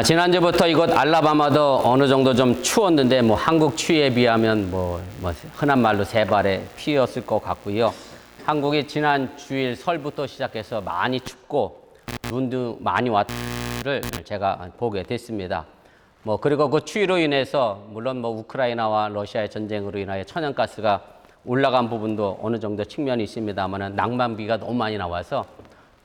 지난주부터 이곳 알라바마도 어느 정도 좀 추웠는데 한국 추위에 비하면 흔한 말로 새발에 피었을 것 같고요. 한국이 지난 주일 설부터 시작해서 많이 춥고 눈도 많이 왔를 제가 보게 됐습니다. 그리고 그 추위로 인해서 물론 우크라이나와 러시아의 전쟁으로 인하여 천연가스가 올라간 부분도 어느 정도 측면이 있습니다만 난방비가 너무 많이 나와서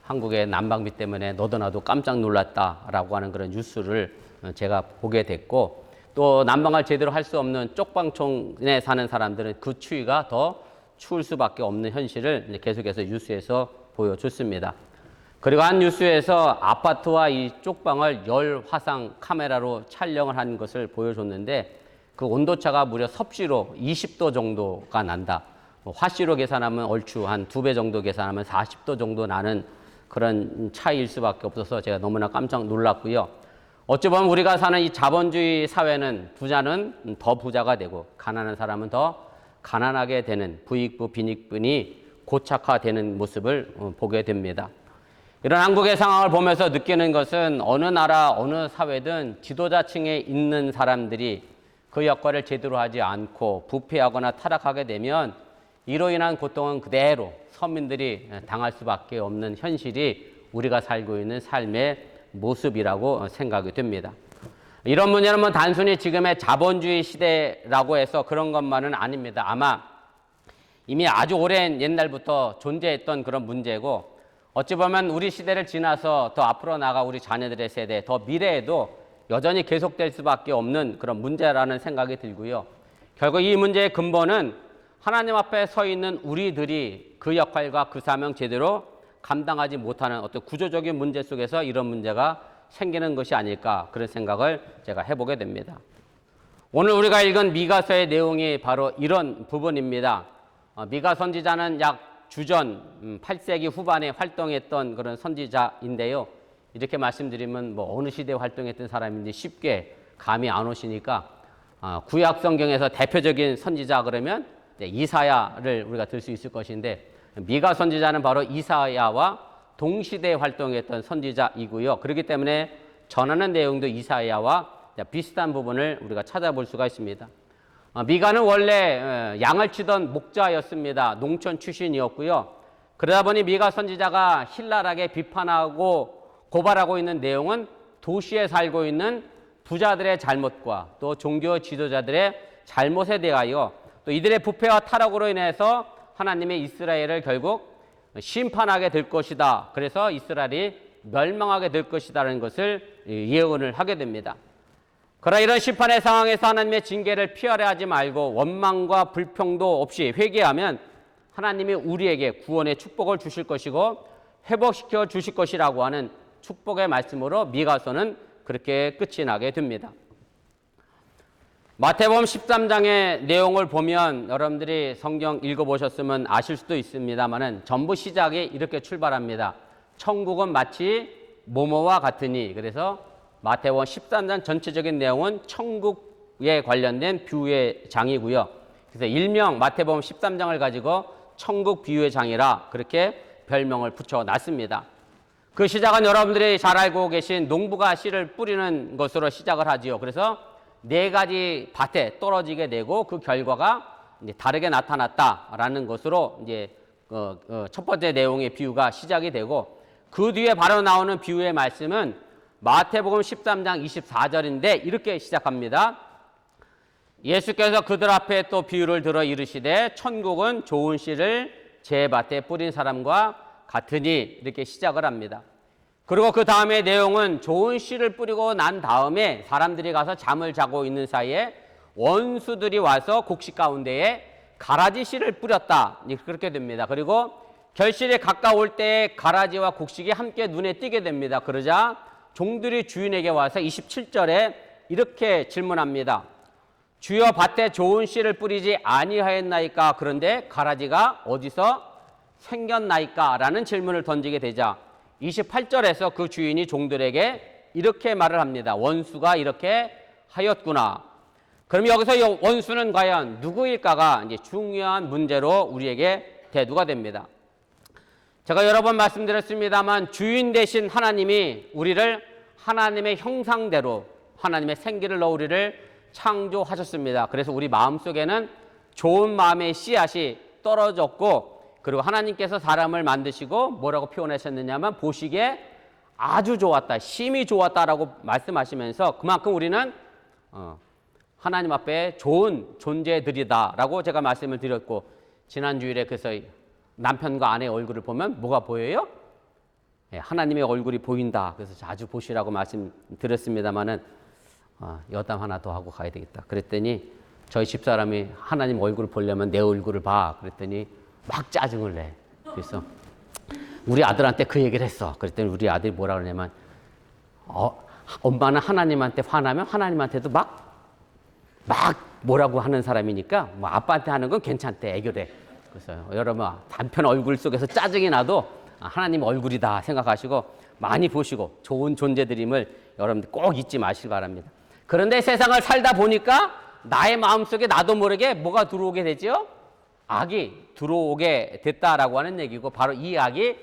한국의 난방비 때문에 너도 나도 깜짝 놀랐다라고 하는 그런 뉴스를 제가 보게 됐고, 또 난방을 제대로 할 수 없는 쪽방촌에 사는 사람들은 그 추위가 더 추울 수밖에 없는 현실을 계속해서 뉴스에서 보여줬습니다. 그리고 한 뉴스에서 아파트와 이 쪽방을 열 화상 카메라로 촬영을 한 것을 보여줬는데, 그 온도차가 무려 섭씨로 20도 정도가 난다. 화씨로 계산하면 얼추 한 2배 정도 계산하면 40도 정도 나는 그런 차이일 수밖에 없어서 제가 너무나 깜짝 놀랐고요. 어찌 보면 우리가 사는 이 자본주의 사회는 부자는 더 부자가 되고 가난한 사람은 더 가난하게 되는 부익부 빈익분이 고착화되는 모습을 보게 됩니다. 이런 한국의 상황을 보면서 느끼는 것은 어느 나라 어느 사회든 지도자층에 있는 사람들이 그 역할을 제대로 하지 않고 부패하거나 타락하게 되면 이로 인한 고통은 그대로 서민들이 당할 수밖에 없는 현실이 우리가 살고 있는 삶의 모습이라고 생각이 됩니다. 이런 문제는 단순히 지금의 자본주의 시대라고 해서 그런 것만은 아닙니다. 아마 이미 아주 오랜 옛날부터 존재했던 그런 문제고, 어찌 보면 우리 시대를 지나서 더 앞으로 나가 우리 자녀들의 세대, 더 미래에도 여전히 계속될 수밖에 없는 그런 문제라는 생각이 들고요. 결국 이 문제의 근본은 하나님 앞에 서 있는 우리들이 그 역할과 그 사명 제대로 감당하지 못하는 어떤 구조적인 문제 속에서 이런 문제가 생기는 것이 아닐까, 그런 생각을 제가 해보게 됩니다. 오늘 우리가 읽은 미가서의 내용이 바로 이런 부분입니다. 미가 선지자는 약 주전 8세기 후반에 활동했던 그런 선지자인데요. 이렇게 말씀드리면 어느 시대에 활동했던 사람인지 쉽게 감이 안 오시니까 구약 성경에서 대표적인 선지자 그러면 이사야를 우리가 들 수 있을 것인데, 미가 선지자는 바로 이사야와 동시대에 활동했던 선지자이고요. 그렇기 때문에 전하는 내용도 이사야와 비슷한 부분을 우리가 찾아볼 수가 있습니다. 미가는 원래 양을 치던 목자였습니다. 농촌 출신이었고요. 그러다 보니 미가 선지자가 신랄하게 비판하고 고발하고 있는 내용은 도시에 살고 있는 부자들의 잘못과 또 종교 지도자들의 잘못에 대하여, 또 이들의 부패와 타락으로 인해서 하나님의 이스라엘을 결국 심판하게 될 것이다. 그래서 이스라엘이 멸망하게 될 것이다라는 것을 예언을 하게 됩니다. 그러나 이런 심판의 상황에서 하나님의 징계를 피하려 하지 말고 원망과 불평도 없이 회개하면 하나님이 우리에게 구원의 축복을 주실 것이고 회복시켜 주실 것이라고 하는 축복의 말씀으로 미가서는 그렇게 끝이 나게 됩니다. 마태복음 13장의 내용을 보면 여러분들이 성경 읽어보셨으면 아실 수도 있습니다만은 전부 시작이 이렇게 출발합니다. 천국은 마치 뭐뭐와 같으니. 그래서 마태복음 13장 전체적인 내용은 천국에 관련된 비유의 장이고요. 그래서 일명 마태복음 13장을 가지고 천국 비유의 장이라 그렇게 별명을 붙여놨습니다. 그 시작은 여러분들이 잘 알고 계신 농부가 씨를 뿌리는 것으로 시작을 하지요. 그래서 4가지 밭에 떨어지게 되고 그 결과가 이제 다르게 나타났다라는 것으로 이제 첫 번째 내용의 비유가 시작이 되고, 그 뒤에 바로 나오는 비유의 말씀은 마태복음 13장 24절인데 이렇게 시작합니다. 예수께서 그들 앞에 또 비유를 들어 이르시되 천국은 좋은 씨를 제 밭에 뿌린 사람과 같으니, 이렇게 시작을 합니다. 그리고 그 다음에 내용은 좋은 씨를 뿌리고 난 다음에 사람들이 가서 잠을 자고 있는 사이에 원수들이 와서 곡식 가운데에 가라지 씨를 뿌렸다. 그렇게 됩니다. 그리고 결실에 가까울 때 가라지와 곡식이 함께 눈에 띄게 됩니다. 그러자 종들이 주인에게 와서 27절에 이렇게 질문합니다. 주여 밭에 좋은 씨를 뿌리지 아니하였나이까? 그런데 가라지가 어디서 생겼나이까? 라는 질문을 던지게 되자 28절에서 그 주인이 종들에게 이렇게 말을 합니다. 원수가 이렇게 하였구나. 그럼 여기서 이 원수는 과연 누구일까가 이제 중요한 문제로 우리에게 대두가 됩니다. 제가 여러 번 말씀드렸습니다만 주인 대신 하나님이 우리를 하나님의 형상대로 하나님의 생기를 넣어 우리를 창조하셨습니다. 그래서 우리 마음속에는 좋은 마음의 씨앗이 떨어졌고, 그리고 하나님께서 사람을 만드시고 뭐라고 표현하셨느냐면 보시기에 아주 좋았다, 심히 좋았다라고 말씀하시면서 그만큼 우리는 하나님 앞에 좋은 존재들이다라고 제가 말씀을 드렸고, 지난 주일에 그래서 남편과 아내의 얼굴을 보면 뭐가 보여요? 하나님의 얼굴이 보인다. 그래서 자주 보시라고 말씀드렸습니다마는 여담 하나 더 하고 가야 되겠다. 그랬더니 저희 집사람이 하나님 얼굴을 보려면 내 얼굴을 봐. 그랬더니 막 짜증을 내. 그래서 우리 아들한테 그 얘기를 했어. 그랬더니 우리 아들이 뭐라 그러냐면 엄마는 하나님한테 화나면 하나님한테도 막 뭐라고 하는 사람이니까 뭐 아빠한테 하는 건 괜찮대. 애교래. 그래서 여러분 남편 얼굴 속에서 짜증이 나도 하나님 얼굴이다 생각하시고 많이 보시고 좋은 존재들임을 여러분들 꼭 잊지 마시기 바랍니다. 그런데 세상을 살다 보니까 나의 마음속에 나도 모르게 뭐가 들어오게 되죠? 악이 들어오게 됐다라고 하는 얘기고, 바로 이 악이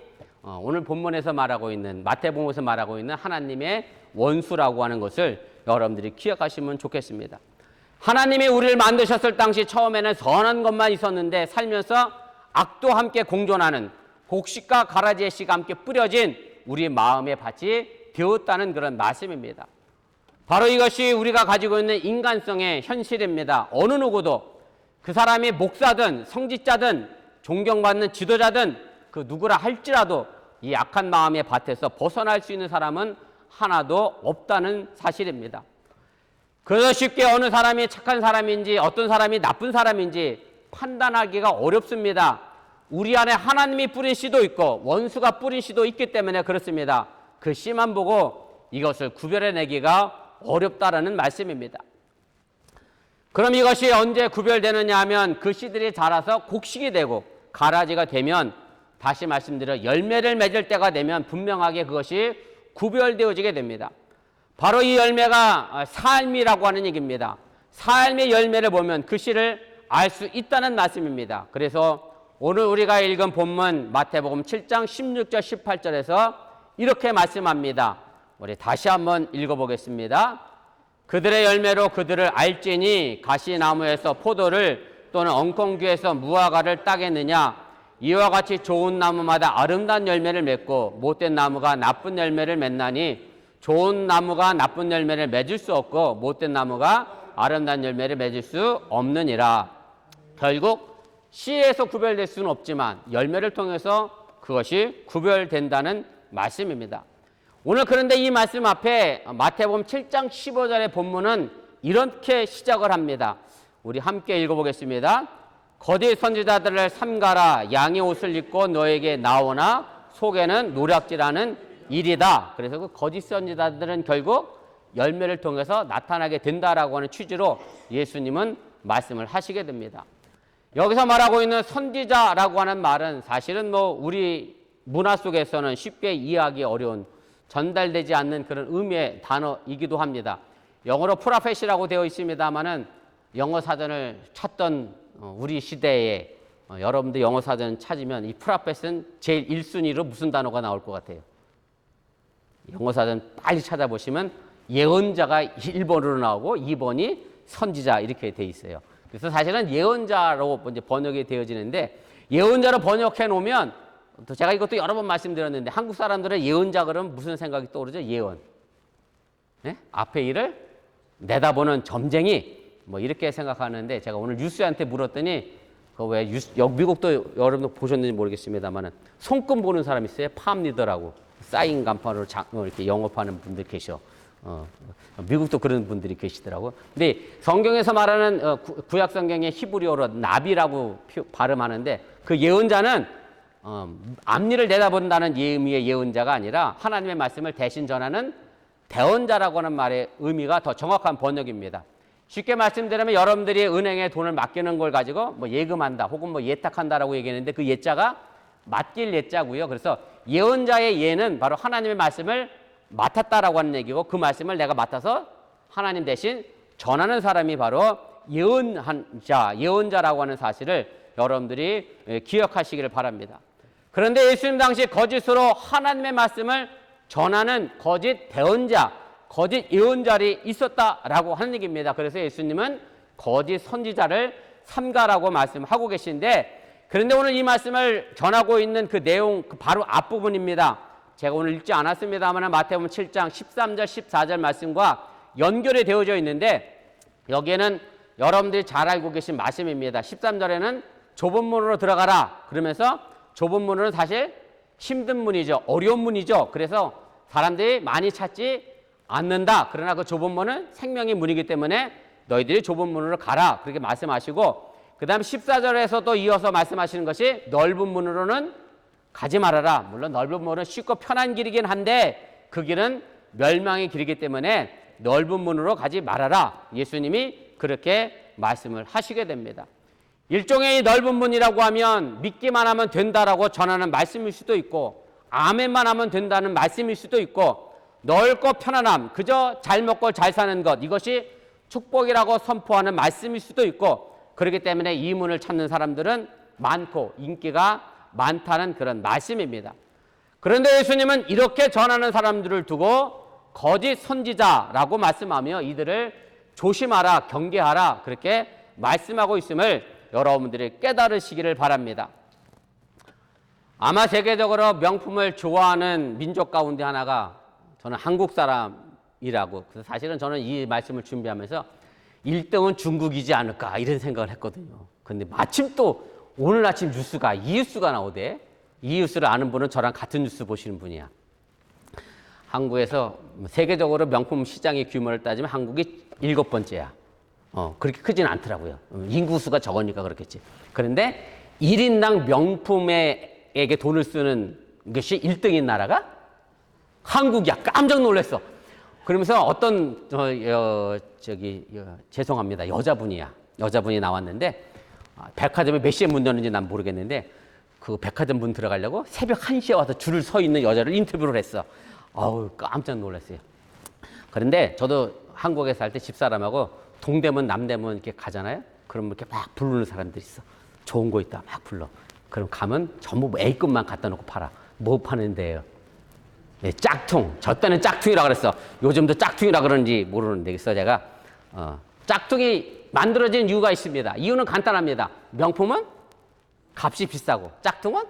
오늘 본문에서 말하고 있는 마태복음에서 말하고 있는 하나님의 원수라고 하는 것을 여러분들이 기억하시면 좋겠습니다. 하나님이 우리를 만드셨을 당시 처음에는 선한 것만 있었는데 살면서 악도 함께 공존하는 곡식과 가라지의 씨가 함께 뿌려진 우리 마음의 밭이 되었다는 그런 말씀입니다. 바로 이것이 우리가 가지고 있는 인간성의 현실입니다. 어느 누구도 그 사람이 목사든 성직자든 존경받는 지도자든 그 누구라 할지라도 이 악한 마음의 밭에서 벗어날 수 있는 사람은 하나도 없다는 사실입니다. 그래서 쉽게 어느 사람이 착한 사람인지 어떤 사람이 나쁜 사람인지 판단하기가 어렵습니다. 우리 안에 하나님이 뿌린 씨도 있고 원수가 뿌린 씨도 있기 때문에 그렇습니다. 그 씨만 보고 이것을 구별해내기가 어렵다라는 말씀입니다. 그럼 이것이 언제 구별되느냐 하면 그 씨들이 자라서 곡식이 되고 가라지가 되면, 다시 말씀드려 열매를 맺을 때가 되면 분명하게 그것이 구별되어지게 됩니다. 바로 이 열매가 삶이라고 하는 얘기입니다. 삶의 열매를 보면 그 씨를 알 수 있다는 말씀입니다. 그래서 오늘 우리가 읽은 본문 마태복음 7장 16절 18절에서 이렇게 말씀합니다. 우리 다시 한번 읽어보겠습니다. 그들의 열매로 그들을 알지니 가시나무에서 포도를 또는 엉겅귀에서 무화과를 따겠느냐. 이와 같이 좋은 나무마다 아름다운 열매를 맺고 못된 나무가 나쁜 열매를 맺나니 좋은 나무가 나쁜 열매를 맺을 수 없고 못된 나무가 아름다운 열매를 맺을 수 없느니라. 결국 씨에서 구별될 수는 없지만 열매를 통해서 그것이 구별된다는 말씀입니다. 오늘 그런데 이 말씀 앞에 마태복음 7장 15절의 본문은 이렇게 시작을 합니다. 우리 함께 읽어보겠습니다. 거짓 선지자들을 삼가라. 양의 옷을 입고 너에게 나오나 속에는 노략질하는 일이다. 그래서 그 거짓 선지자들은 결국 열매를 통해서 나타나게 된다라고 하는 취지로 예수님은 말씀을 하시게 됩니다. 여기서 말하고 있는 선지자라고 하는 말은 사실은 우리 문화 속에서는 쉽게 이해하기 어려운, 전달되지 않는 그런 의미의 단어이기도 합니다. 영어로 프로페시라고 되어 있습니다만은 영어 사전을 찾던 우리 시대에 여러분들 영어 사전 찾으면 이 프로페스는 제일 1순위로 무슨 단어가 나올 것 같아요? 영어 사전 빨리 찾아보시면 예언자가 1번으로 나오고 2번이 선지자 이렇게 돼 있어요. 그래서 사실은 예언자로 이제 번역이 되어지는데, 예언자로 번역해 놓으면 또 제가 이것도 여러 번 말씀드렸는데 한국 사람들은 예언자 그러면 무슨 생각이 떠오르죠? 예언. 네? 앞에 일을 내다보는 점쟁이 이렇게 생각하는데, 제가 오늘 유스한테 물었더니 미국도 여러분도 보셨는지 모르겠습니다만은 손금 보는 사람 있어요. 팜 리더라고 사인 간판으로 이렇게 영업하는 분들 계셔. 미국도 그런 분들이 계시더라고요. 근데 성경에서 말하는 구약 성경의 히브리어로 나비라고 발음하는데, 그 예언자는 앞일을 내다본다는 의미의 예언자가 아니라 하나님의 말씀을 대신 전하는 대언자라고 하는 말의 의미가 더 정확한 번역입니다. 쉽게 말씀드리면 여러분들이 은행에 돈을 맡기는 걸 가지고 예금한다 혹은 예탁한다라고 얘기했는데 그 예자가 맡길 예자고요. 그래서 예언자의 예는 바로 하나님의 말씀을 맡았다라고 하는 얘기고, 그 말씀을 내가 맡아서 하나님 대신 전하는 사람이 바로 예언자라고 하는 사실을 여러분들이 기억하시기를 바랍니다. 그런데 예수님 당시 거짓으로 하나님의 말씀을 전하는 거짓 대언자, 거짓 예언자들이 있었다라고 하는 얘기입니다. 그래서 예수님은 거짓 선지자를 삼가라고 말씀하고 계신데, 그런데 오늘 이 말씀을 전하고 있는 그 내용 바로 앞부분입니다. 제가 오늘 읽지 않았습니다만 마태복음 7장 13절 14절 말씀과 연결이 되어져 있는데, 여기에는 여러분들이 잘 알고 계신 말씀입니다. 13절에는 좁은 문으로 들어가라 그러면서, 좁은 문은 사실 힘든 문이죠. 어려운 문이죠. 그래서 사람들이 많이 찾지 않는다. 그러나 그 좁은 문은 생명의 문이기 때문에 너희들이 좁은 문으로 가라, 그렇게 말씀하시고, 그 다음 14절에서 또 이어서 말씀하시는 것이 넓은 문으로는 가지 말아라. 물론 넓은 문은 쉽고 편한 길이긴 한데 그 길은 멸망의 길이기 때문에 넓은 문으로 가지 말아라. 예수님이 그렇게 말씀을 하시게 됩니다. 일종의 넓은 문이라고 하면 믿기만 하면 된다라고 전하는 말씀일 수도 있고, 아멘만 하면 된다는 말씀일 수도 있고, 넓고 편안함, 그저 잘 먹고 잘 사는 것, 이것이 축복이라고 선포하는 말씀일 수도 있고, 그렇기 때문에 이 문을 찾는 사람들은 많고 인기가 많다는 그런 말씀입니다. 그런데 예수님은 이렇게 전하는 사람들을 두고 거짓 선지자라고 말씀하며 이들을 조심하라, 경계하라, 그렇게 말씀하고 있음을 여러분들이 깨달으시기를 바랍니다. 아마 세계적으로 명품을 좋아하는 민족 가운데 하나가 저는 한국 사람이라고, 그래서 사실은 저는 이 말씀을 준비하면서 1등은 중국이지 않을까 이런 생각을 했거든요. 근데 마침 또 오늘 아침 뉴스가 이유스가 나오대. 이유스를 아는 분은 저랑 같은 뉴스 보시는 분이야. 한국에서 세계적으로 명품 시장의 규모를 따지면 한국이 7번째야. 그렇게 크지는 않더라고요. 인구수가 적으니까 그렇겠지. 그런데 1인당 명품에게 돈을 쓰는 것이 1등인 나라가 한국이야. 깜짝 놀랐어. 그러면서 어떤 죄송합니다. 여자분이 나왔는데, 백화점에 몇 시에 문 여는지 난 모르겠는데 그 백화점 문 들어가려고 새벽 1시에 와서 줄을 서 있는 여자를 인터뷰를 했어. 깜짝 놀랐어요. 그런데 저도 한국에 살 때 집사람하고 동대문 남대문 이렇게 가잖아요. 그럼 이렇게 막 부르는 사람들이 있어. 좋은 거 있다 막 불러. 그럼 가면 전부 A급만 갖다 놓고 팔아. 뭐 파는데요? 네, 짝퉁. 저 때는 짝퉁이라 그랬어. 요즘도 짝퉁이라 그러는지 모르는데, 그래서 제가 짝퉁이 만들어진 이유가 있습니다. 이유는 간단합니다. 명품은 값이 비싸고 짝퉁은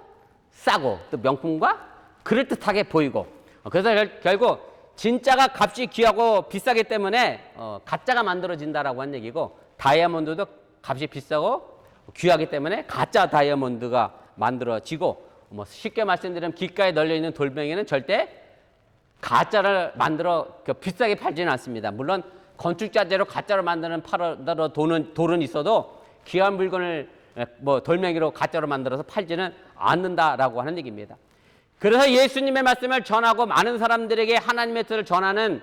싸고, 또 명품과 그럴듯하게 보이고, 그래서 결국 진짜가 값이 귀하고 비싸기 때문에 가짜가 만들어진다라고 한 얘기고, 다이아몬드도 값이 비싸고 귀하기 때문에 가짜 다이아몬드가 만들어지고, 쉽게 말씀드리면 길가에 널려있는 돌멩이는 절대 가짜를 만들어 비싸게 팔지는 않습니다. 물론 건축자재로 가짜로 만드는 돌은 있어도 귀한 물건을 돌멩이로 가짜로 만들어서 팔지는 않는다라고 하는 얘기입니다. 그래서 예수님의 말씀을 전하고 많은 사람들에게 하나님의 뜻을 전하는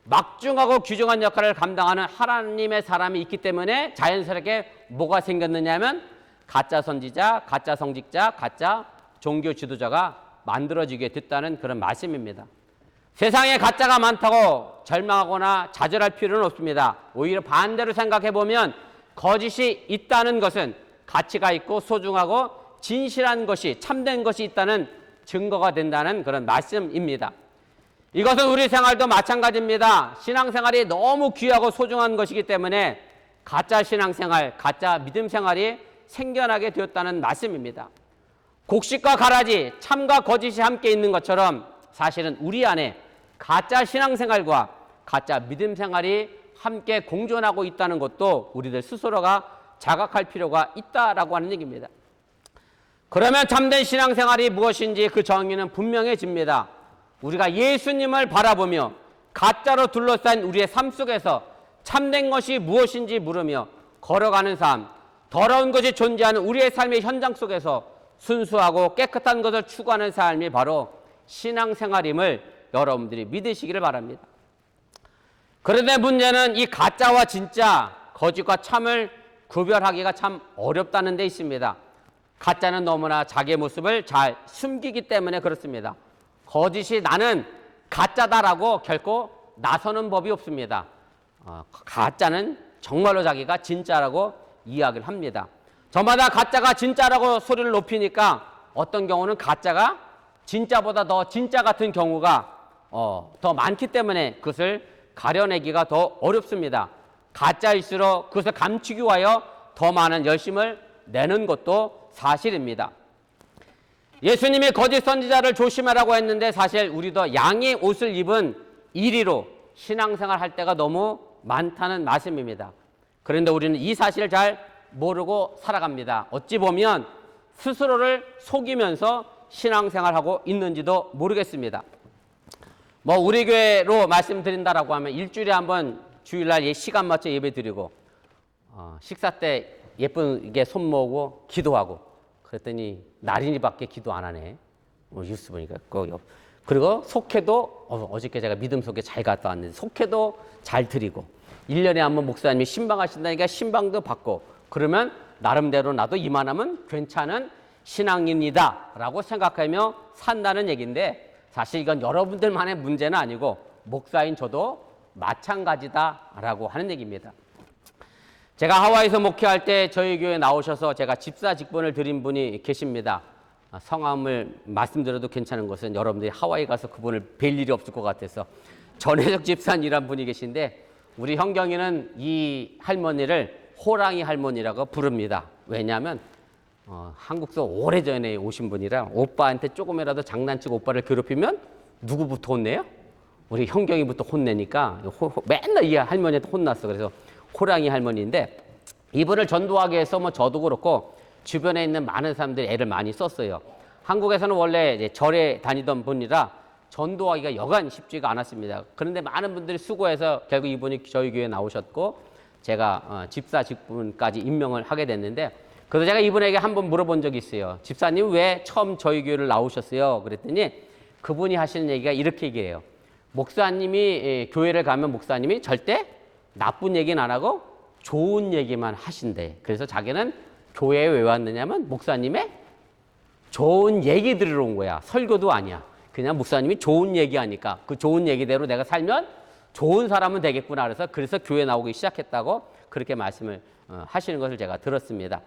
막중하고 귀중한 역할을 감당하는 하나님의 사람이 있기 때문에 자연스럽게 뭐가 생겼느냐 하면 가짜 선지자, 가짜 성직자, 가짜 종교 지도자가 만들어지게 됐다는 그런 말씀입니다. 세상에 가짜가 많다고 절망하거나 좌절할 필요는 없습니다. 오히려 반대로 생각해보면 거짓이 있다는 것은 가치가 있고 소중하고 진실한 것이, 참된 것이 있다는 증거가 된다는 그런 말씀입니다. 이것은 우리 생활도 마찬가지입니다. 신앙생활이 너무 귀하고 소중한 것이기 때문에 가짜 신앙생활, 가짜 믿음 생활이 생겨나게 되었다는 말씀입니다. 곡식과 가라지, 참과 거짓이 함께 있는 것처럼 사실은 우리 안에 가짜 신앙생활과 가짜 믿음 생활이 함께 공존하고 있다는 것도 우리들 스스로가 자각할 필요가 있다라고 하는 얘기입니다. 그러면 참된 신앙생활이 무엇인지 그 정의는 분명해집니다. 우리가 예수님을 바라보며 가짜로 둘러싼 우리의 삶 속에서 참된 것이 무엇인지 물으며 걸어가는 삶, 더러운 것이 존재하는 우리의 삶의 현장 속에서 순수하고 깨끗한 것을 추구하는 삶이 바로 신앙생활임을 여러분들이 믿으시기를 바랍니다. 그런데 문제는 이 가짜와 진짜, 거짓과 참을 구별하기가 참 어렵다는 데 있습니다. 가짜는 너무나 자기의 모습을 잘 숨기기 때문에 그렇습니다. 거짓이 나는 가짜다라고 결코 나서는 법이 없습니다. 가짜는 정말로 자기가 진짜라고 이야기를 합니다. 저마다 가짜가 진짜라고 소리를 높이니까 어떤 경우는 가짜가 진짜보다 더 진짜 같은 경우가 더 많기 때문에 그것을 가려내기가 더 어렵습니다. 가짜일수록 그것을 감추기 위하여 더 많은 열심을 내는 것도 사실입니다. 예수님이 거짓 선지자를 조심하라고 했는데 사실 우리도 양의 옷을 입은 이리로 신앙생활 할 때가 너무 많다는 말씀입니다. 그런데 우리는 이 사실을 잘 모르고 살아갑니다. 어찌 보면 스스로를 속이면서 신앙생활하고 있는지도 모르겠습니다. 우리 교회로 말씀드린다라고 하면 일주일에 한번 주일날 시간 맞춰 예배 드리고 식사 때 예쁘게 손 모으고 기도하고 그랬더니 나린이밖에 기도 안 하네. 뉴스 보니까. 그리고 속회도 어저께 제가 믿음 속에 잘 갔다 왔는데 속회도 잘 드리고 1년에 한번 목사님이 신방하신다니까 신방도 받고 그러면 나름대로 나도 이만하면 괜찮은 신앙인이다 라고 생각하며 산다는 얘기인데 사실 이건 여러분들만의 문제는 아니고 목사인 저도 마찬가지다라고 하는 얘기입니다. 제가 하와이에서 목회할 때 저희 교회에 나오셔서 제가 집사 직분을 드린 분이 계십니다. 성함을 말씀드려도 괜찮은 것은 여러분들이 하와이 가서 그분을 뵐 일이 없을 것 같아서 전혜적 집사님이란 분이 계신데 우리 형경이는 이 할머니를 호랑이 할머니라고 부릅니다. 왜냐하면 한국서 오래전에 오신 분이라 오빠한테 조금이라도 장난치고 오빠를 괴롭히면 누구부터 혼내요? 우리 형경이부터 혼내니까 맨날 이 할머니한테 혼났어. 그래서 호랑이 할머니인데 이분을 전도하기 위해서 저도 그렇고 주변에 있는 많은 사람들이 애를 많이 썼어요. 한국에서는 원래 이제 절에 다니던 분이라 전도하기가 여간 쉽지가 않았습니다. 그런데 많은 분들이 수고해서 결국 이분이 저희 교회에 나오셨고 제가 집사 직분까지 임명을 하게 됐는데 그래서 제가 이분에게 한번 물어본 적이 있어요. 집사님 왜 처음 저희 교회를 나오셨어요? 그랬더니 그분이 하시는 얘기가 이렇게 얘기해요. 목사님이 교회를 가면 목사님이 절대 나쁜 얘기는 안 하고 좋은 얘기만 하신대. 그래서 자기는 교회에 왜 왔느냐면 목사님의 좋은 얘기 들으러 온 거야. 설교도 아니야. 그냥 목사님이 좋은 얘기하니까 그 좋은 얘기대로 내가 살면 좋은 사람은 되겠구나. 그래서 교회 나오기 시작했다고 그렇게 말씀을 하시는 것을 제가 들었습니다.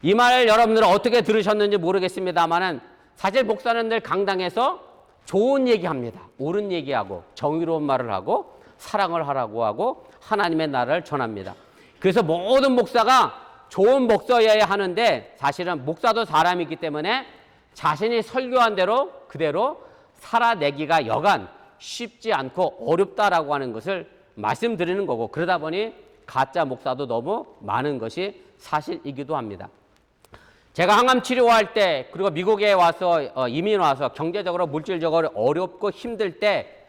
이 말을 여러분들은 어떻게 들으셨는지 모르겠습니다만은 사실 목사는 늘 강당에서 좋은 얘기합니다. 옳은 얘기하고 정의로운 말을 하고 사랑을 하라고 하고 하나님의 나라를 전합니다. 그래서 모든 목사가 좋은 목사여야 하는데 사실은 목사도 사람이기 때문에 자신이 설교한 대로 그대로 살아내기가 여간 쉽지 않고 어렵다라고 하는 것을 말씀드리는 거고 그러다 보니 가짜 목사도 너무 많은 것이 사실이기도 합니다. 제가 항암 치료할 때 그리고 미국에 와서 이민 와서 경제적으로 물질적으로 어렵고 힘들 때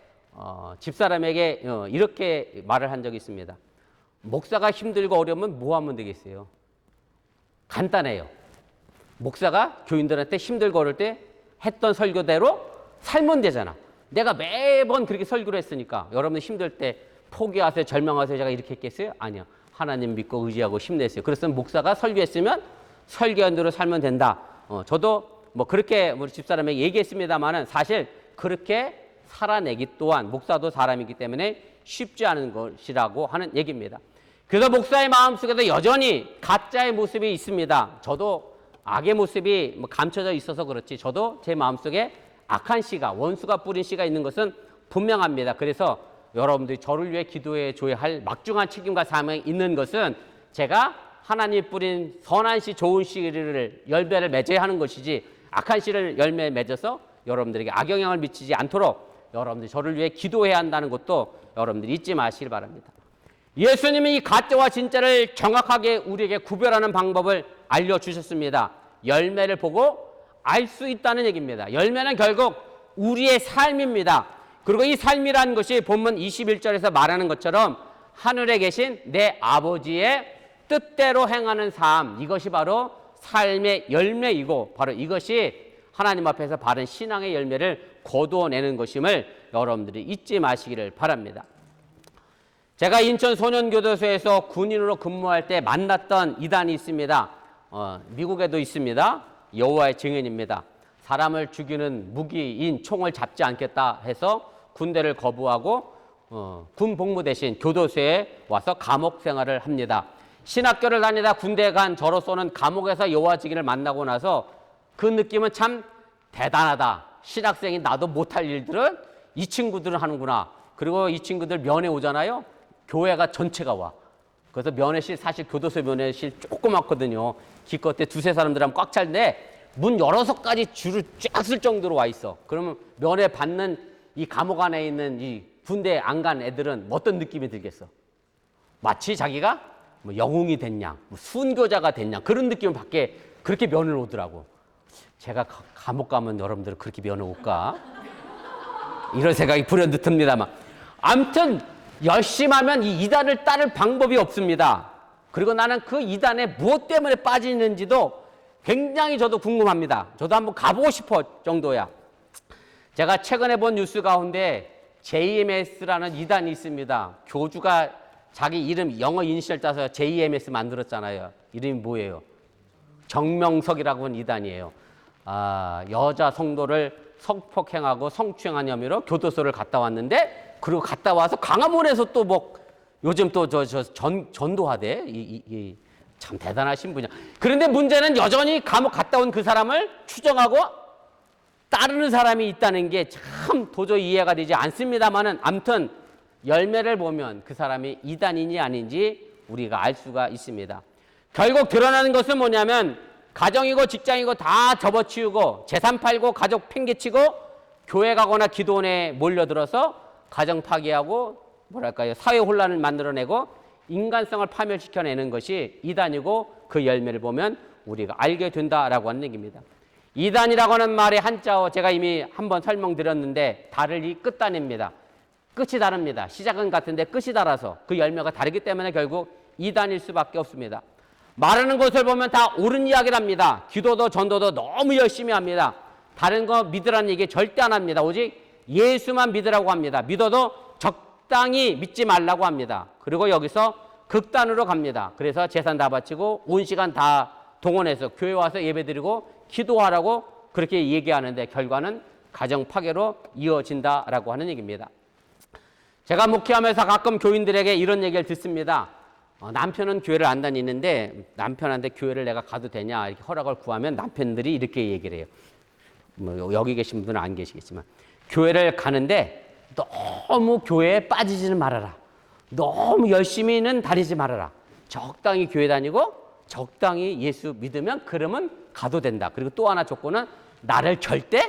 집사람에게 이렇게 말을 한 적이 있습니다. 목사가 힘들고 어려우면 뭐 하면 되겠어요? 간단해요. 목사가 교인들한테 힘들고 어려울 때 했던 설교대로 살면 되잖아. 내가 매번 그렇게 설교를 했으니까 여러분들 힘들 때 포기하세요, 절망하세요 제가 이렇게 했겠어요? 아니요. 하나님 믿고 의지하고 힘냈어요. 그래서 목사가 설교했으면 설교한 대로 살면 된다. 저도 그렇게 우리 집사람에게 얘기했습니다만은 사실 그렇게 살아내기 또한 목사도 사람이기 때문에 쉽지 않은 것이라고 하는 얘기입니다. 그래서 목사의 마음속에도 여전히 가짜의 모습이 있습니다. 저도 악의 모습이 감춰져 있어서 그렇지 저도 제 마음속에 악한 씨가 원수가 뿌린 씨가 있는 것은 분명합니다. 그래서 여러분들이 저를 위해 기도해 줘야 할 막중한 책임과 사명이 있는 것은 제가 하나님 뿌린 선한 씨, 좋은 씨를 열매를 맺어야 하는 것이지 악한 씨를 열매 맺어서 여러분들에게 악영향을 미치지 않도록 여러분들이 저를 위해 기도해야 한다는 것도 여러분들이 잊지 마시길 바랍니다. 예수님이 이 가짜와 진짜를 정확하게 우리에게 구별하는 방법을 알려주셨습니다. 열매를 보고 알 수 있다는 얘기입니다. 열매는 결국 우리의 삶입니다. 그리고 이 삶이라는 것이 본문 21절에서 말하는 것처럼 하늘에 계신 내 아버지의 뜻대로 행하는 삶, 이것이 바로 삶의 열매이고 바로 이것이 하나님 앞에서 바른 신앙의 열매를 거두어내는 것임을 여러분들이 잊지 마시기를 바랍니다. 제가 인천 소년교도소에서 군인으로 근무할 때 만났던 이단이 있습니다. 미국에도 있습니다. 여호와의 증인입니다. 사람을 죽이는 무기인 총을 잡지 않겠다 해서 군대를 거부하고 군 복무 대신 교도소에 와서 감옥 생활을 합니다. 신학교를 다니다 군대에 간 저로서는 감옥에서 여호와 증인을 만나고 나서 그 느낌은 참 대단하다. 신학생이 나도 못할 일들은 이 친구들은 하는구나. 그리고 이 친구들 면회 오잖아요. 교회가 전체가 와. 그래서 면회실, 사실 교도소 면회실 조그맣거든요. 기껏해 두세 사람들 하면 꽉 찰는데 문 열어서까지 줄을 쫙 쓸 정도로 와 있어. 그러면 면회 받는 이 감옥 안에 있는 이 군대 안 간 애들은 어떤 느낌이 들겠어? 마치 자기가 뭐 영웅이 됐냐, 뭐 순교자가 됐냐, 그런 느낌을 받게 그렇게 면을 오더라고. 제가 감옥 가면 여러분들은 그렇게 면을 올까? 이런 생각이 불현듯 듭니다만. 아무튼 열심히 하면 이 이단을 따를 방법이 없습니다. 그리고 나는 그 이단에 무엇 때문에 빠지는지도 굉장히 저도 궁금합니다. 저도 한번 가보고 싶어 정도야. 제가 최근에 본 뉴스 가운데 JMS라는 이단이 있습니다. 교주가 자기 이름 영어 이니셜 따서 JMS 만들었잖아요. 이름이 뭐예요? 정명석이라고 하는 이단이에요. 여자 성도를 성폭행하고 성추행한 혐의로 교도소를 갔다 왔는데, 그리고 갔다 와서 광화문에서 또 뭐 요즘 또 전도하대. 참 대단하신 분이야. 그런데 문제는 여전히 감옥 갔다 온 그 사람을 추정하고 따르는 사람이 있다는 게 참 도저히 이해가 되지 않습니다만은, 아무튼 열매를 보면 그 사람이 이단인지 아닌지 우리가 알 수가 있습니다. 결국 드러나는 것은 뭐냐면 가정이고 직장이고 다 접어치우고 재산 팔고 가족 팽개치고 교회 가거나 기도원에 몰려들어서 가정 파괴하고 뭐랄까요, 사회 혼란을 만들어내고 인간성을 파멸시켜내는 것이 이단이고, 그 열매를 보면 우리가 알게 된다라고 하는 얘기입니다. 이단이라고 하는 말의 한자어 제가 이미 한번 설명드렸는데 다를 이 끝단입니다. 끝이 다릅니다. 시작은 같은데 끝이 달라서 그 열매가 다르기 때문에 결국 이단일 수밖에 없습니다. 말하는 것을 보면 다 옳은 이야기를 합니다. 기도도 전도도 너무 열심히 합니다. 다른 거 믿으라는 얘기 절대 안 합니다. 오직 예수만 믿으라고 합니다. 믿어도 적당히 믿지 말라고 합니다. 그리고 여기서 극단으로 갑니다. 그래서 재산 다 바치고 온 시간 다 동원해서 교회 와서 예배드리고 기도하라고 그렇게 얘기하는데 결과는 가정 파괴로 이어진다라고 하는 얘기입니다. 제가 목회하면서 가끔 교인들에게 이런 얘기를 듣습니다. 남편은 교회를 안 다니는데 남편한테 교회를 내가 가도 되냐 이렇게 허락을 구하면 남편들이 이렇게 얘기를 해요. 뭐 여기 계신 분들은 안 계시겠지만, 교회를 가는데 너무 교회에 빠지지는 말아라. 너무 열심히는 다니지 말아라. 적당히 교회 다니고 적당히 예수 믿으면 그러면 가도 된다. 그리고 또 하나 조건은 나를 절대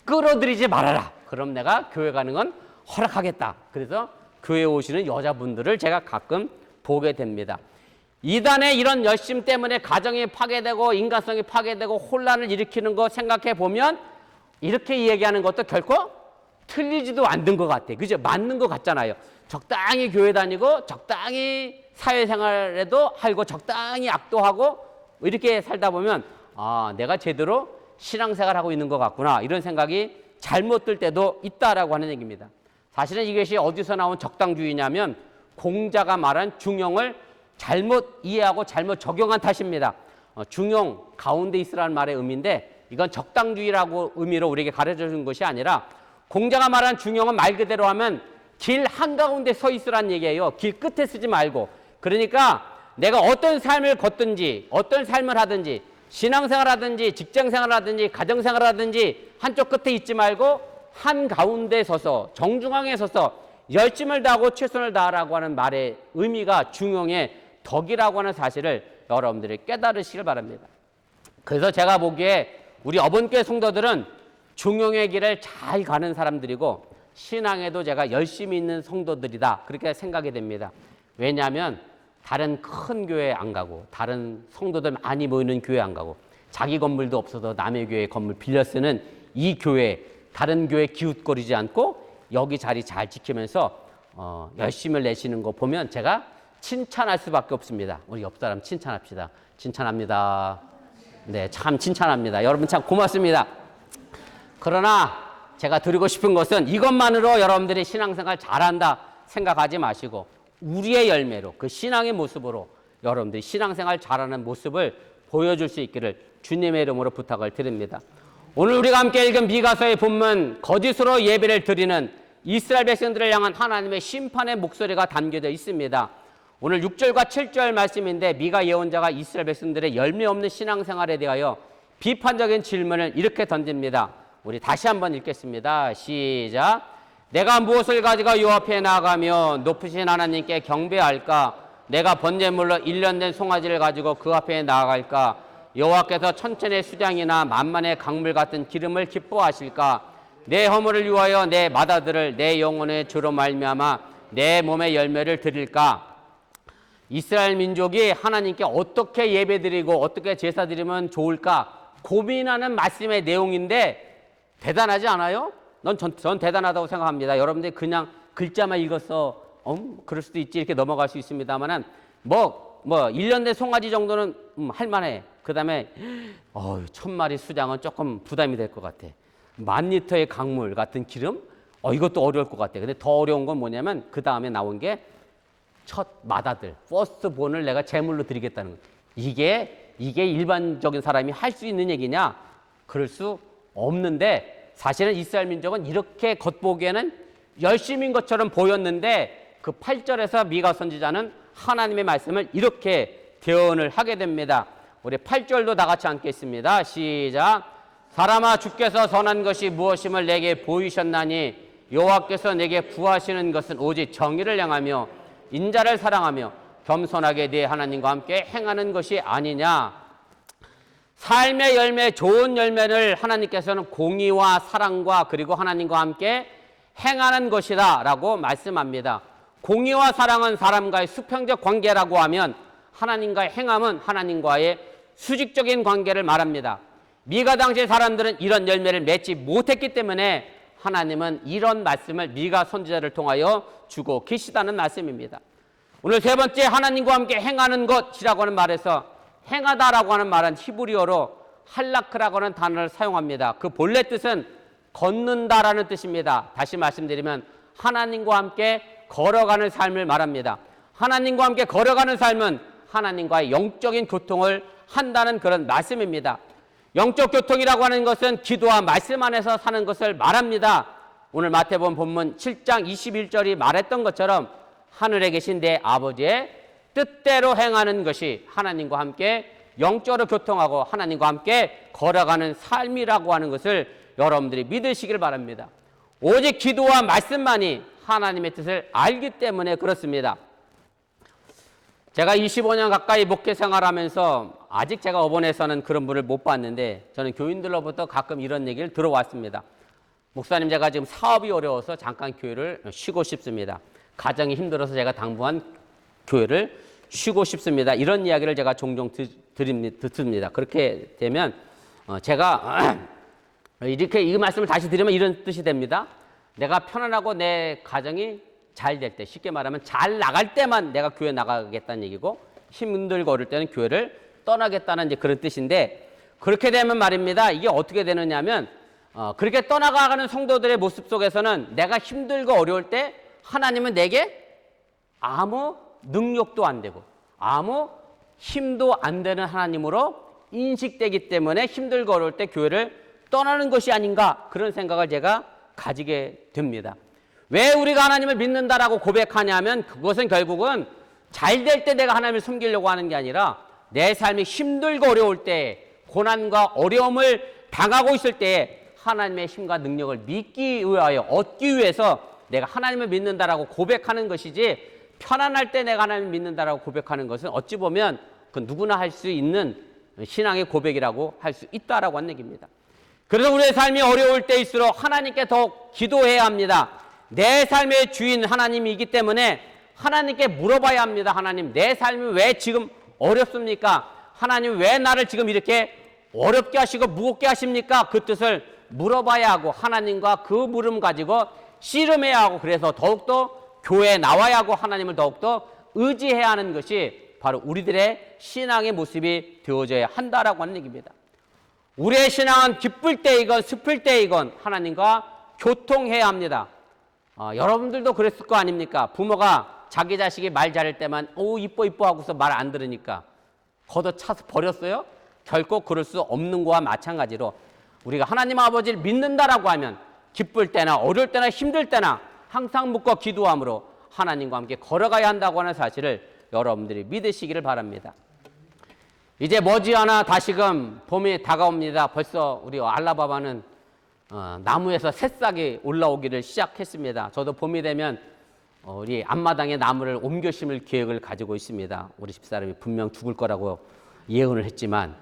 끌어들이지 말아라. 그럼 내가 교회 가는 건 허락하겠다. 그래서 교회 오시는 여자분들을 제가 가끔 보게 됩니다. 이단의 이런 열심 때문에 가정이 파괴되고 인간성이 파괴되고 혼란을 일으키는 거 생각해 보면 이렇게 얘기하는 것도 결코 틀리지도 않는 것 같아요. 그죠? 맞는 것 같잖아요. 적당히 교회 다니고 적당히 사회생활에도 하고 적당히 악도하고 이렇게 살다 보면 내가 제대로 신앙생활하고 있는 것 같구나, 이런 생각이 잘못 들 때도 있다라고 하는 얘기입니다. 사실은 이것이 어디서 나온 적당주의냐면 공자가 말한 중용을 잘못 이해하고 잘못 적용한 탓입니다. 중용, 가운데 있으라는 말의 의미인데 이건 적당주의라고 의미로 우리에게 가르쳐 주는 것이 아니라, 공자가 말한 중용은 말 그대로 하면 길 한가운데 서 있으라는 얘기예요. 길 끝에 쓰지 말고. 그러니까 내가 어떤 삶을 걷든지 어떤 삶을 하든지 신앙생활 하든지 직장생활 하든지 가정생활 하든지 한쪽 끝에 있지 말고 한가운데 서서 정중앙에 서서 열심을 다하고 최선을 다하라고 하는 말의 의미가 중용의 덕이라고 하는 사실을 여러분들이 깨달으시길 바랍니다. 그래서 제가 보기에 우리 어본교회 성도들은 중용의 길을 잘 가는 사람들이고 신앙에도 제가 열심히 있는 성도들이다, 그렇게 생각이 됩니다. 왜냐하면 다른 큰 교회 안 가고 다른 성도들 많이 모이는 교회 안 가고 자기 건물도 없어서 남의 교회 건물 빌려 쓰는 이 교회, 다른 교회 기웃거리지 않고 여기 자리 잘 지키면서 열심을 내시는 거 보면 제가 칭찬할 수밖에 없습니다. 우리 옆 사람 칭찬합시다. 칭찬합니다. 네, 참 칭찬합니다. 여러분 참 고맙습니다. 그러나 제가 드리고 싶은 것은 이것만으로 여러분들이 신앙생활 잘한다 생각하지 마시고 우리의 열매로, 그 신앙의 모습으로 여러분들이 신앙생활 잘하는 모습을 보여줄 수 있기를 주님의 이름으로 부탁을 드립니다. 오늘 우리가 함께 읽은 미가서의 본문, 거짓으로 예배를 드리는 이스라엘 백성들을 향한 하나님의 심판의 목소리가 담겨져 있습니다. 오늘 6절과 7절 말씀인데 미가 예언자가 이스라엘 백성들의 열매 없는 신앙생활에 대하여 비판적인 질문을 이렇게 던집니다. 우리 다시 한번 읽겠습니다. 시작. 내가 무엇을 가지고 요 앞에 나아가며 높으신 하나님께 경배할까? 내가 번제물로 1년 된 송아지를 가지고 그 앞에 나아갈까? 여호와께서 천천의 수량이나 만만의 강물 같은 기름을 기뻐하실까? 내 허물을 위하여 내 맏아들을 내 영혼의 주로 말미암아 내 몸의 열매를 드릴까? 이스라엘 민족이 하나님께 어떻게 예배드리고 어떻게 제사 드리면 좋을까 고민하는 말씀의 내용인데 대단하지 않아요? 전 대단하다고 생각합니다. 여러분들이 그냥 글자만 읽어서 그럴 수도 있지 이렇게 넘어갈 수 있습니다만은 1년 된 송아지 정도는 할만해. 그 다음에 1000마리 수량은 조금 부담이 될 것 같아. 10,000리터의 강물 같은 기름? 이것도 어려울 것 같아. 근데 더 어려운 건 뭐냐면 그 다음에 나온 게 첫 맏아들, 퍼스트본을 내가 제물로 드리겠다는 거예요. 이게 일반적인 사람이 할 수 있는 얘기냐? 그럴 수 없는데 사실은 이스라엘 민족은 이렇게 겉보기에는 열심인 것처럼 보였는데 그 8절에서 미가 선지자는 하나님의 말씀을 이렇게 대언을 하게 됩니다. 우리 8절도 다 같이 읽겠습니다. 시작. 사람아 주께서 선한 것이 무엇임을 내게 보이셨나니 여호와께서 내게 구하시는 것은 오직 정의를 향하며 인자를 사랑하며 겸손하게 네 하나님과 함께 행하는 것이 아니냐. 삶의 열매, 좋은 열매를 하나님께서는 공의와 사랑과 그리고 하나님과 함께 행하는 것이다 라고 말씀합니다. 공의와 사랑은 사람과의 수평적 관계라고 하면 하나님과의 행함은 하나님과의 수직적인 관계를 말합니다. 미가 당시 사람들은 이런 열매를 맺지 못했기 때문에 하나님은 이런 말씀을 미가 선지자를 통하여 주고 계시다는 말씀입니다. 오늘 세 번째 하나님과 함께 행하는 것이라고 하는 말에서 행하다라고 하는 말은 히브리어로 할라크라고 하는 단어를 사용합니다. 그 본래 뜻은 걷는다라는 뜻입니다. 다시 말씀드리면 하나님과 함께 걸어가는 삶을 말합니다. 하나님과 함께 걸어가는 삶은 하나님과의 영적인 교통을 한다는 그런 말씀입니다. 영적 교통이라고 하는 것은 기도와 말씀 안에서 사는 것을 말합니다. 오늘 마태복음 본문 7장 21절이 말했던 것처럼 하늘에 계신 내 아버지의 뜻대로 행하는 것이 하나님과 함께 영적으로 교통하고 하나님과 함께 걸어가는 삶이라고 하는 것을 여러분들이 믿으시길 바랍니다. 오직 기도와 말씀만이 하나님의 뜻을 알기 때문에 그렇습니다. 제가 25년 가까이 목회 생활하면서 아직 제가 어번에서는 그런 분을 못 봤는데 저는 교인들로부터 가끔 이런 얘기를 들어왔습니다. 목사님, 제가 지금 사업이 어려워서 잠깐 교회를 쉬고 싶습니다. 가정이 힘들어서 제가 당분간 교회를 쉬고 싶습니다. 이런 이야기를 제가 종종 듣습니다. 그렇게 되면 제가 이렇게 이 말씀을 다시 드리면 이런 뜻이 됩니다. 내가 편안하고 내 가정이 잘 될 때, 쉽게 말하면 잘 나갈 때만 내가 교회 나가겠다는 얘기고 힘들고 어릴 때는 교회를 떠나겠다는 이제 그런 뜻인데, 그렇게 되면 말입니다. 이게 어떻게 되느냐면 그렇게 떠나가는 성도들의 모습 속에서는 내가 힘들고 어려울 때 하나님은 내게 아무 능력도 안 되고 아무 힘도 안 되는 하나님으로 인식되기 때문에 힘들고 어려울 때 교회를 떠나는 것이 아닌가, 그런 생각을 제가 가지게 됩니다. 왜 우리가 하나님을 믿는다라고 고백하냐면 그것은 결국은 잘 될 때 내가 하나님을 섬기려고 하는 게 아니라 내 삶이 힘들고 어려울 때, 고난과 어려움을 당하고 있을 때 하나님의 힘과 능력을 믿기 위하여, 얻기 위해서 내가 하나님을 믿는다라고 고백하는 것이지, 편안할 때 내가 하나님을 믿는다라고 고백하는 것은 어찌 보면 그 누구나 할 수 있는 신앙의 고백이라고 할 수 있다라고 하는 얘기입니다. 그래서 우리의 삶이 어려울 때일수록 하나님께 더욱 기도해야 합니다. 내 삶의 주인 하나님이기 때문에 하나님께 물어봐야 합니다. 하나님, 내 삶이 왜 지금 어렵습니까? 하나님, 왜 나를 지금 이렇게 어렵게 하시고 무겁게 하십니까? 그 뜻을 물어봐야 하고 하나님과 그 물음 가지고 씨름해야 하고, 그래서 더욱더 교회에 나와야 하고 하나님을 더욱더 의지해야 하는 것이 바로 우리들의 신앙의 모습이 되어져야 한다라고 하는 얘기입니다. 우리의 신앙은 기쁠 때이건 슬플 때이건 하나님과 교통해야 합니다. 여러분들도 그랬을 거 아닙니까? 부모가 자기 자식이 말 잘할 때만 이뻐 하고서 말 안 들으니까 걷어차서 버렸어요? 결코 그럴 수 없는 거와 마찬가지로 우리가 하나님 아버지를 믿는다라고 하면 기쁠 때나 어려울 때나 힘들 때나 항상 묻고 기도함으로 하나님과 함께 걸어가야 한다고 하는 사실을 여러분들이 믿으시기를 바랍니다. 이제 머지않아 다시금 봄이 다가옵니다. 벌써 우리 알라바마는 나무에서 새싹이 올라오기를 시작했습니다. 저도 봄이 되면 우리 앞마당에 나무를 옮겨 심을 계획을 가지고 있습니다. 우리 집사람이 분명 죽을 거라고 예언을 했지만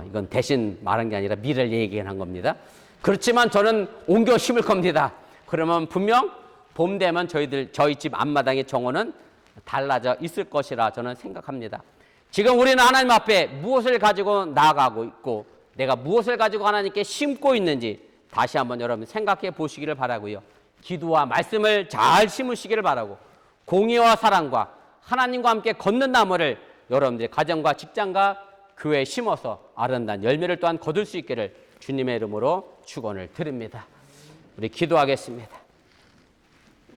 이건 대신 말한 게 아니라 미래를 얘기한 겁니다. 그렇지만 저는 옮겨 심을 겁니다. 그러면 분명 봄 되면 저희 집 앞마당의 정원은 달라져 있을 것이라 저는 생각합니다. 지금 우리는 하나님 앞에 무엇을 가지고 나아가고 있고 내가 무엇을 가지고 하나님께 심고 있는지 다시 한번 여러분 생각해 보시기를 바라고요. 기도와 말씀을 잘 심으시기를 바라고 공의와 사랑과 하나님과 함께 걷는 나무를 여러분들의 가정과 직장과 교회에 심어서 아름다운 열매를 또한 거둘 수 있기를 주님의 이름으로 축원을 드립니다. 우리 기도하겠습니다.